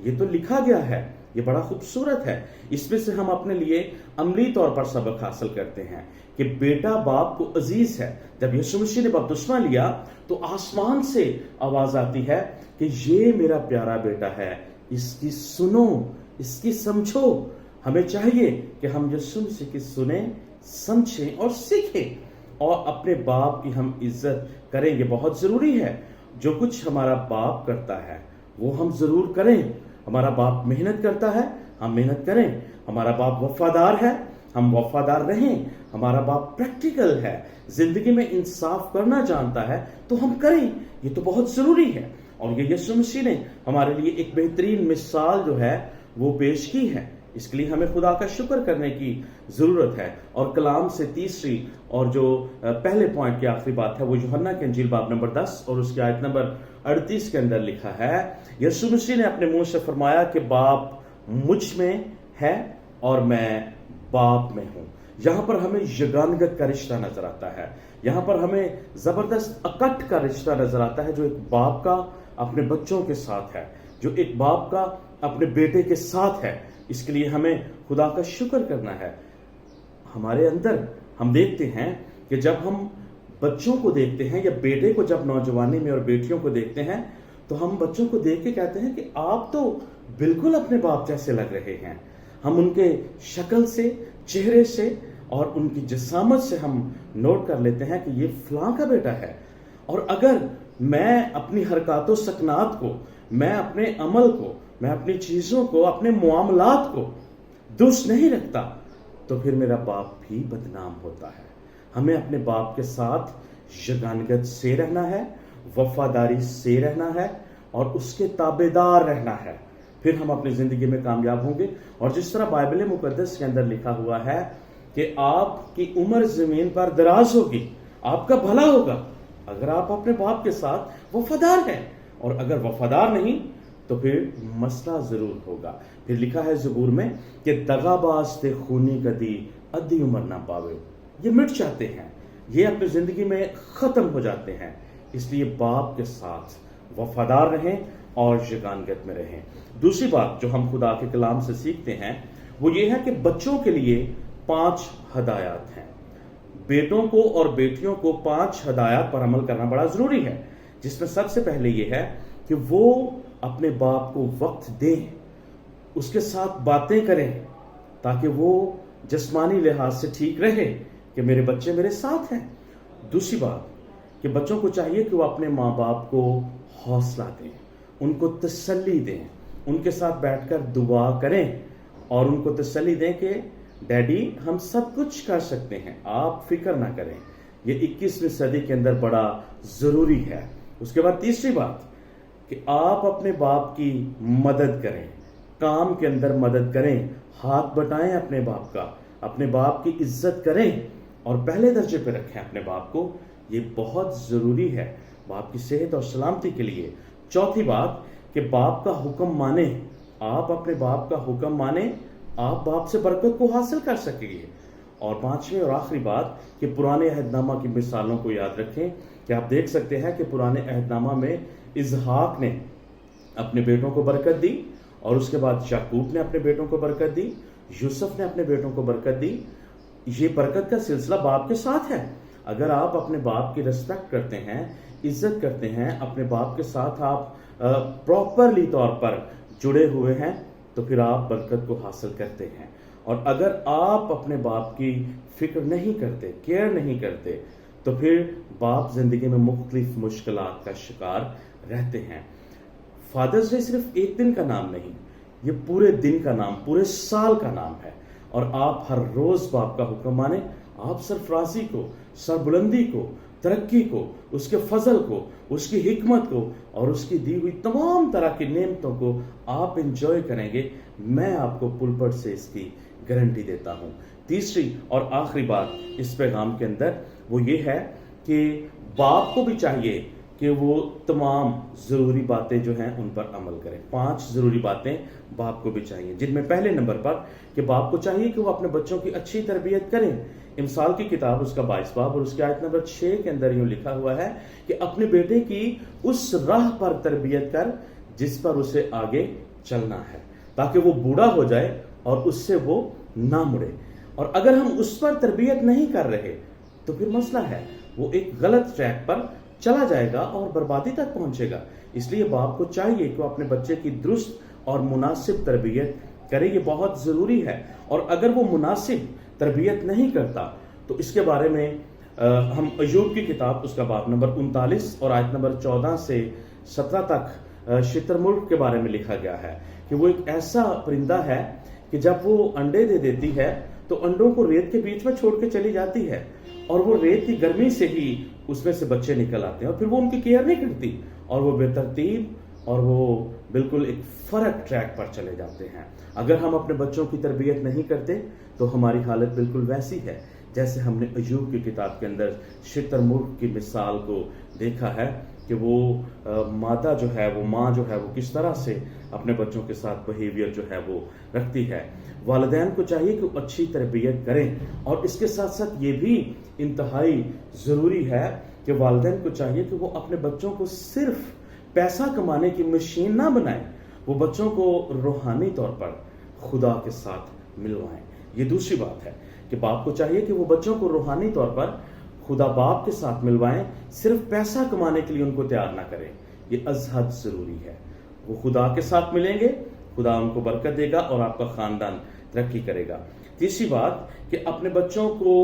یہ تو لکھا گیا ہے، یہ بڑا خوبصورت ہے. اس میں سے ہم اپنے لیے عملی طور پر سبق حاصل کرتے ہیں کہ بیٹا باپ کو عزیز ہے. جب یسوع مسیح نے بپتسمہ لیا تو آسمان سے آواز آتی ہے کہ یہ میرا پیارا بیٹا ہے، اس کی سنو، اس کی سمجھو. ہمیں چاہیے کہ ہم یسوع مسیح کی سنیں، سمجھیں اور سیکھیں، اور اپنے باپ کی ہم عزت کریں. یہ بہت ضروری ہے. جو کچھ ہمارا باپ کرتا ہے وہ ہم ضرور کریں. ہمارا باپ محنت کرتا ہے، ہم محنت کریں. ہمارا باپ وفادار ہے، ہم وفادار رہیں. ہمارا باپ پریکٹیکل ہے، زندگی میں انصاف کرنا جانتا ہے، تو ہم کریں. یہ تو بہت ضروری ہے. اور یہ یسوع مسیح نے ہمارے لیے ایک بہترین مثال جو ہے وہ پیش کی ہے. اس کے لیے ہمیں خدا کا شکر کرنے کی ضرورت ہے. اور کلام سے تیسری اور جو پہلے پوائنٹ کی آخری بات ہے وہ یوحنا کی انجیل باب نمبر 10 اور اس کی آیت نمبر 38 کے اندر لکھا ہے. یسوع مسیح نے اپنے منہ سے فرمایا کہ باپ مجھ میں ہے اور میں باپ میں ہوں. یہاں پر ہمیں یگانگت کا رشتہ نظر آتا ہے. یہاں پر ہمیں زبردست اکٹ کا رشتہ نظر آتا ہے جو ایک باپ کا اپنے بچوں کے ساتھ ہے، جو ایک باپ کا اپنے بیٹے کے ساتھ ہے. اس کے لیے ہمیں خدا کا شکر کرنا ہے. ہمارے اندر ہم دیکھتے ہیں کہ جب ہم بچوں کو دیکھتے ہیں یا بیٹے کو جب نوجوانی میں اور بیٹیوں کو دیکھتے ہیں تو ہم بچوں کو دیکھ کے کہتے ہیں کہ آپ تو بالکل اپنے باپ جیسے لگ رہے ہیں. ہم ان کے شکل سے، چہرے سے اور ان کی جسامت سے ہم نوٹ کر لیتے ہیں کہ یہ فلاں کا بیٹا ہے. اور اگر میں اپنی حرکات و سکنات کو، میں اپنے عمل کو، میں اپنی چیزوں کو، اپنے معاملات کو درست نہیں رکھتا تو پھر میرا باپ بھی بدنام ہوتا ہے. ہمیں اپنے باپ کے ساتھ یگانگت سے رہنا ہے، وفاداری سے رہنا ہے اور اس کے تابعدار رہنا ہے. پھر ہم اپنی زندگی میں کامیاب ہوں گے. اور جس طرح بائبل مقدس کے اندر لکھا ہوا ہے کہ آپ کی عمر زمین پر دراز ہوگی، آپ کا بھلا ہوگا اگر آپ اپنے باپ کے ساتھ وفادار ہیں. اور اگر وفادار نہیں تو پھر مسئلہ ضرور ہوگا. پھر لکھا ہے زبور میں کہ دغا باز تے خونی کدی ادھی عمر نہ پاوے. یہ مٹ جاتے ہیں، یہ اپنی زندگی میں ختم ہو جاتے ہیں. اس لیے باپ کے ساتھ وفادار رہیں اور یگانگت میں رہیں. دوسری بات جو ہم خدا کے کلام سے سیکھتے ہیں وہ یہ ہے کہ بچوں کے لیے 5 ہدایات ہیں. بیٹوں کو اور بیٹیوں کو 5 ہدایات پر عمل کرنا بڑا ضروری ہے، جس میں سب سے پہلے یہ ہے کہ وہ اپنے باپ کو وقت دیں، اس کے ساتھ باتیں کریں تاکہ وہ جسمانی لحاظ سے ٹھیک رہے کہ میرے بچے میرے ساتھ ہیں. دوسری بات کہ بچوں کو چاہیے کہ وہ اپنے ماں باپ کو حوصلہ دیں، ان کو تسلی دیں، ان کے ساتھ بیٹھ کر دعا کریں اور ان کو تسلی دیں کہ ڈیڈی ہم سب کچھ کر سکتے ہیں، آپ فکر نہ کریں. یہ 21ویں صدی کے اندر بڑا ضروری ہے. اس کے بعد تیسری بات کہ آپ اپنے باپ کی مدد کریں، کام کے اندر مدد کریں، ہاتھ بٹائیں اپنے باپ کا، اپنے باپ کی عزت کریں اور پہلے درجے پہ رکھیں اپنے باپ کو. یہ بہت ضروری ہے باپ کی صحت اور سلامتی کے لیے. چوتھی بات کہ باپ کا حکم مانیں. آپ اپنے باپ کا حکم مانیں، آپ باپ سے برکت کو حاصل کر سکیں گے. اور پانچویں اور آخری بات کہ پرانے عہد نامہ کی مثالوں کو یاد رکھیں کہ آپ دیکھ سکتے ہیں کہ پرانے عہد نامہ میں اسحاق نے اپنے بیٹوں کو برکت دی اور اس کے بعد یعقوب نے اپنے بیٹوں کو برکت دی، یوسف نے اپنے بیٹوں کو برکت دی. یہ برکت کا سلسلہ باپ کے ساتھ ہے. اگر آپ اپنے باپ کی ریسپیکٹ کرتے ہیں، عزت کرتے ہیں، اپنے باپ کے ساتھ آپ پراپرلی طور پر جڑے ہوئے ہیں تو پھر آپ برکت کو حاصل کرتے ہیں. اور اگر آپ اپنے باپ کی فکر نہیں کرتے، کیئر نہیں کرتے تو پھر باپ زندگی میں مختلف مشکلات کا شکار رہتے ہیں. فادرز ڈے صرف ایک دن کا نام نہیں، یہ پورے دن کا نام، پورے سال کا نام ہے. اور آپ ہر روز باپ کا حکم مانیں. آپ سرفرازی کو، سربلندی کو، ترقی کو، اس کے فضل کو، اس کی حکمت کو اور اس کی دی ہوئی تمام طرح کی نعمتوں کو آپ انجوائے کریں گے. میں آپ کو پلپٹ سے اس کی گارنٹی دیتا ہوں. تیسری اور آخری بات اس پیغام کے اندر وہ یہ ہے کہ باپ کو بھی چاہیے کہ وہ تمام ضروری باتیں جو ہیں ان پر عمل کریں. 5 ضروری باتیں باپ کو بھی چاہیے، جن میں پہلے نمبر پر کہ باپ کو چاہیے کہ وہ اپنے بچوں کی اچھی تربیت کریں. امثال کی کتاب اس کا 22 باب اور اس کی آیت نمبر 6 کے اندر یوں لکھا ہوا ہے کہ اپنے بیٹے کی اس راہ پر تربیت کر جس پر اسے آگے چلنا ہے تاکہ وہ بوڑھا ہو جائے اور اس سے وہ نہ مڑے. اور اگر ہم اس پر تربیت نہیں کر رہے تو پھر مسئلہ ہے, وہ ایک غلط ٹریک پر چلا جائے گا اور بربادی تک پہنچے گا. اس لیے باپ کو چاہیے کہ وہ اپنے بچے کی درست اور مناسب تربیت کرے, یہ بہت ضروری ہے. اور اگر وہ مناسب تربیت نہیں کرتا تو اس کے بارے میں ہم ایوب کی کتاب اس کا باب نمبر 39 اور آیت نمبر 14 سے 17 تک شتر مرغ کے بارے میں لکھا گیا ہے کہ وہ ایک ایسا پرندہ ہے کہ جب وہ انڈے دے دیتی ہے تو انڈوں کو ریت کے بیچ میں چھوڑ کے چلی جاتی ہے, اور وہ ریت کی گرمی سے ہی اس میں سے بچے نکل آتے ہیں, اور پھر وہ ان کی کیئر نہیں کرتی اور وہ بے ترتیب اور وہ بالکل ایک فرق ٹریک پر چلے جاتے ہیں. اگر ہم اپنے بچوں کی تربیت نہیں کرتے تو ہماری حالت بالکل ویسی ہے جیسے ہم نے ایوب کی کتاب کے اندر شتر مرغ کی مثال کو دیکھا ہے کہ وہ مادہ جو ہے, وہ ماں جو ہے, وہ کس طرح سے اپنے بچوں کے ساتھ بہیویئر جو ہے وہ رکھتی ہے. والدین کو چاہیے کہ وہ اچھی تربیت کریں, اور اس کے ساتھ ساتھ یہ بھی انتہائی ضروری ہے کہ والدین کو چاہیے کہ وہ اپنے بچوں کو صرف پیسہ کمانے کی مشین نہ بنائیں, وہ بچوں کو روحانی طور پر خدا کے ساتھ ملوائیں. یہ دوسری بات ہے کہ باپ کو چاہیے کہ وہ بچوں کو روحانی طور پر خدا باپ کے ساتھ ملوائیں, صرف پیسہ کمانے کے لیے ان کو تیار نہ کریں. یہ ازحد ضروری ہے. وہ خدا کے ساتھ ملیں گے, خدا ان کو برکت دے گا اور آپ کا خاندان ترقی کرے گا. تیسری بات کہ اپنے بچوں کو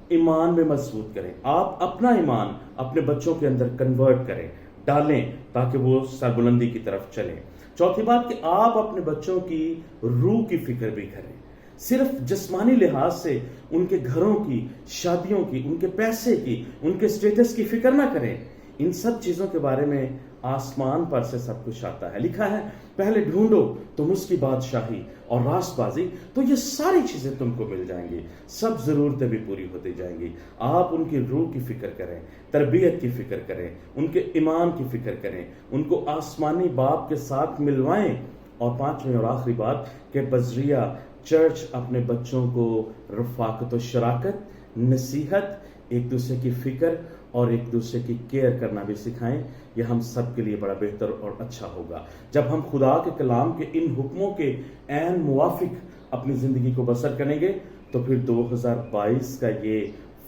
ایمان میں مضبوط کریں. آپ اپنا ایمان اپنے بچوں کے اندر کنورٹ کریں, ڈالیں تاکہ وہ سربلندی کی طرف چلیں. چوتھی بات کہ آپ اپنے بچوں کی روح کی فکر بھی کریں. صرف جسمانی لحاظ سے ان کے گھروں کی, شادیوں کی, ان کے پیسے کی, ان کے سٹیٹس کی فکر نہ کریں. ان سب چیزوں کے بارے میں آسمان پر سے سب کچھ آتا ہے. لکھا ہے پہلے ڈھونڈو تم اس کی بادشاہی اور راست بازی تو یہ ساری چیزیں تم کو مل جائیں گی, سب ضرورتیں بھی پوری ہوتی جائیں گی. آپ ان کی روح کی فکر کریں, تربیت کی فکر کریں, ان کے ایمان کی فکر کریں, ان کو آسمانی باپ کے ساتھ ملوائیں. اور پانچویں اور آخری بات کہ بذریعہ چرچ اپنے بچوں کو رفاقت و شراکت, نصیحت, ایک دوسرے کی فکر اور ایک دوسرے کی کیئر کرنا بھی سکھائیں. یہ ہم سب کے لیے بڑا بہتر اور اچھا ہوگا. جب ہم خدا کے کلام کے ان حکموں کے عین موافق اپنی زندگی کو بسر کریں گے تو پھر 2022 کا یہ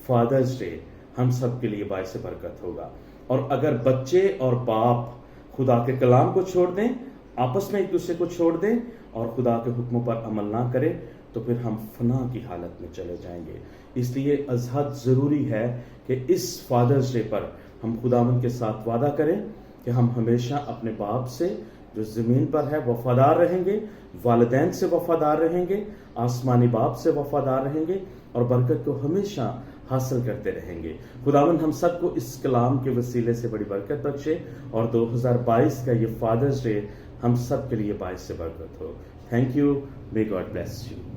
فادرز ڈے ہم سب کے لیے باعث برکت ہوگا. اور اگر بچے اور باپ خدا کے کلام کو چھوڑ دیں, آپس میں ایک دوسرے کو چھوڑ دیں اور خدا کے حکموں پر عمل نہ کریں تو پھر ہم فنا کی حالت میں چلے جائیں گے. اس لیے ازحد ضروری ہے کہ اس فادرز ڈے پر ہم خداوند کے ساتھ وعدہ کریں کہ ہم ہمیشہ اپنے باپ سے جو زمین پر ہے وفادار رہیں گے, والدین سے وفادار رہیں گے, آسمانی باپ سے وفادار رہیں گے اور برکت کو ہمیشہ حاصل کرتے رہیں گے. خداوند ہم سب کو اس کلام کے وسیلے سے بڑی برکت بخشے اور 2022 کا یہ فادرز ڈے ہم سب کے لیے باعث برکت ہو. Thank you. May God bless you.